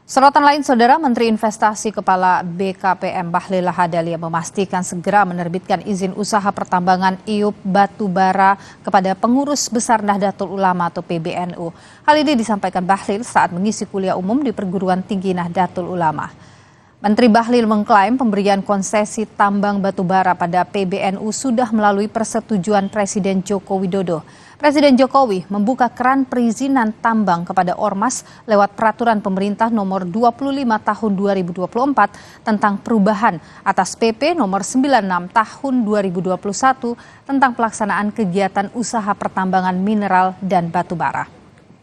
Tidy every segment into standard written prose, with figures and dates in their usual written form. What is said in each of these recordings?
Sorotan lain, Saudara, Menteri Investasi Kepala BKPM Bahlil Lahadalia memastikan segera menerbitkan izin usaha pertambangan iup batubara kepada pengurus besar Nahdlatul Ulama atau PBNU. Hal ini disampaikan Bahlil saat mengisi kuliah umum di Perguruan Tinggi Nahdlatul Ulama. Menteri Bahlil mengklaim pemberian konsesi tambang batubara pada PBNU sudah melalui persetujuan Presiden Joko Widodo. Presiden Jokowi membuka keran perizinan tambang kepada Ormas lewat Peraturan Pemerintah Nomor 25 Tahun 2024 tentang perubahan atas PP Nomor 96 Tahun 2021 tentang pelaksanaan kegiatan usaha pertambangan mineral dan batubara.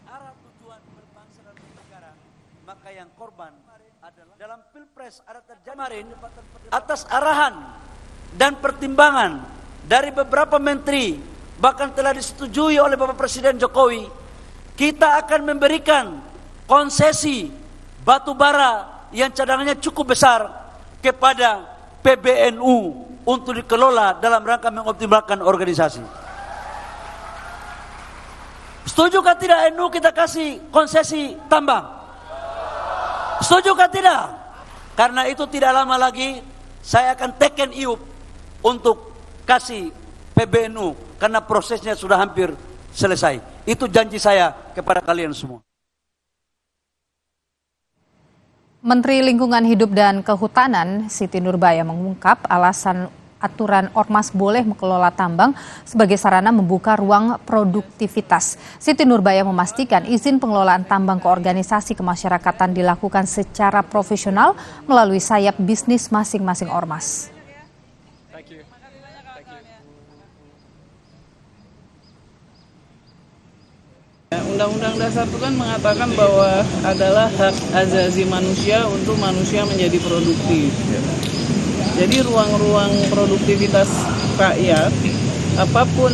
Arah tujuan berbangsa dan bernegara, maka yang korban adalah dalam Pilpres ada terjadi kemarin atas arahan dan pertimbangan dari beberapa menteri, bahkan telah disetujui oleh Bapak Presiden Jokowi, kita akan memberikan konsesi batu bara yang cadangannya cukup besar kepada PBNU untuk dikelola dalam rangka mengoptimalkan organisasi. Setujukah tidak NU kita kasih konsesi tambang? Setujukah tidak? Karena itu tidak lama lagi saya akan teken iup untuk kasih PBNU. Karena prosesnya sudah hampir selesai. Itu janji saya kepada kalian semua. Menteri Lingkungan Hidup dan Kehutanan Siti Nurbaya mengungkap alasan aturan Ormas boleh mengelola tambang sebagai sarana membuka ruang produktivitas. Siti Nurbaya memastikan izin pengelolaan tambang ke organisasi kemasyarakatan dilakukan secara profesional melalui sayap bisnis masing-masing ormas. Undang-Undang Dasar itu kan mengatakan bahwa adalah hak azazi manusia untuk manusia menjadi produktif. Jadi ruang-ruang produktivitas rakyat, apapun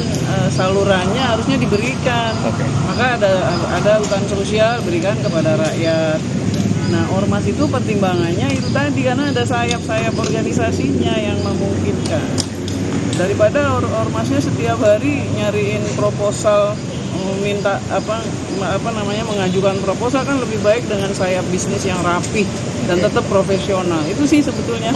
salurannya harusnya diberikan. Maka ada hutan sosial berikan kepada rakyat. Nah, ormas itu pertimbangannya itu tadi karena ada sayap-sayap organisasinya yang memungkinkan. Daripada ormasnya setiap hari nyariin proposal, minta mengajukan proposal, kan lebih baik dengan sayap bisnis yang rapih dan tetap profesional. Itu sih sebetulnya.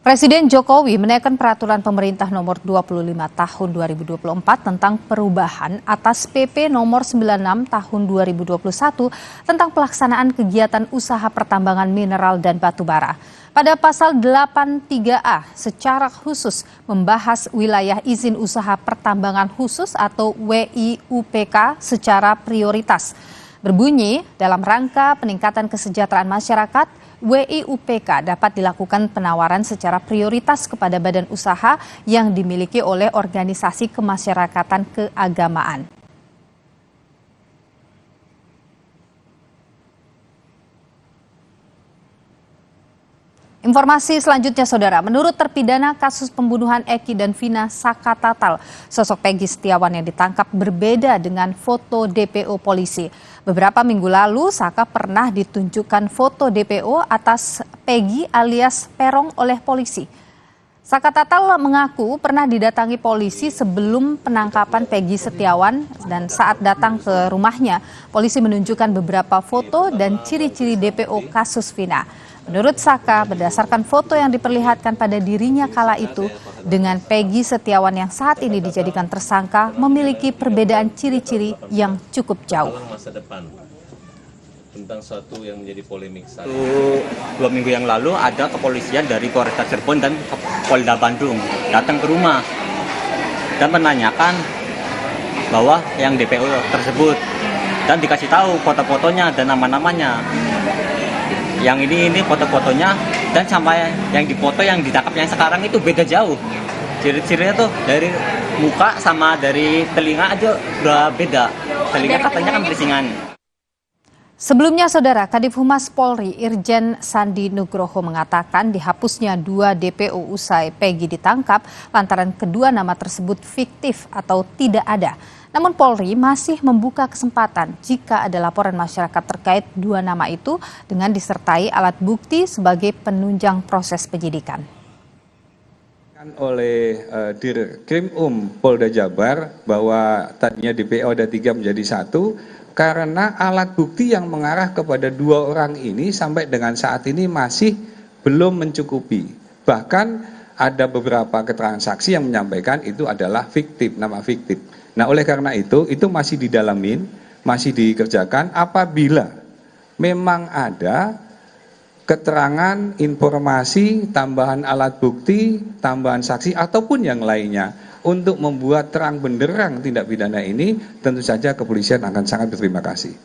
Presiden Jokowi menaikkan Peraturan Pemerintah Nomor 25 Tahun 2024 tentang perubahan atas PP Nomor 96 Tahun 2021 tentang pelaksanaan kegiatan usaha pertambangan mineral dan batubara. Pada pasal 83A secara khusus membahas wilayah izin usaha pertambangan khusus atau WIUPK secara prioritas. Berbunyi, dalam rangka peningkatan kesejahteraan masyarakat, WIUPK dapat dilakukan penawaran secara prioritas kepada badan usaha yang dimiliki oleh organisasi kemasyarakatan keagamaan. Informasi selanjutnya, Saudara. Menurut terpidana kasus pembunuhan Eki dan Vina Sakatatal, sosok Peggy Setiawan yang ditangkap berbeda dengan foto DPO polisi. Beberapa minggu lalu, Saka pernah ditunjukkan foto DPO atas Peggy alias Perong oleh polisi. Sakatatal mengaku pernah didatangi polisi sebelum penangkapan Peggy Setiawan dan saat datang ke rumahnya, polisi menunjukkan beberapa foto dan ciri-ciri DPO kasus Vina. Menurut Saka, berdasarkan foto yang diperlihatkan pada dirinya kala itu dengan Peggy Setiawan yang saat ini dijadikan tersangka memiliki perbedaan ciri-ciri yang cukup jauh. Masa depan tentang suatu yang menjadi polemik. 2 minggu yang lalu ada kepolisian dari Polresta Cirebon dan Polda Bandung datang ke rumah dan menanyakan bahwa yang DPO tersebut dan dikasih tahu foto-fotonya dan nama-namanya. Yang ini foto-fotonya dan sampai yang dipoto yang ditangkap yang sekarang itu beda jauh. Ciri-cirinya tuh dari muka sama dari telinga aja udah beda. Telinga katanya kan berisingan. Sebelumnya, Saudara, Kadif Humas Polri Irjen Sandi Nugroho mengatakan dihapusnya 2 DPO usai Peggy ditangkap lantaran kedua nama tersebut fiktif atau tidak ada. Namun Polri masih membuka kesempatan jika ada laporan masyarakat terkait 2 nama itu dengan disertai alat bukti sebagai penunjang proses penyidikan. Oleh Dirkrim Polda Jabar bahwa tadinya DPO ada 3 menjadi 1, karena alat bukti yang mengarah kepada dua orang ini sampai dengan saat ini masih belum mencukupi. Bahkan ada beberapa keterangan saksi yang menyampaikan itu adalah fiktif, nama fiktif. Nah, oleh karena itu masih didalamin, masih dikerjakan. Apabila memang ada keterangan, informasi, tambahan alat bukti, tambahan saksi, ataupun yang lainnya untuk membuat terang benderang tindak pidana ini, tentu saja kepolisian akan sangat berterima kasih.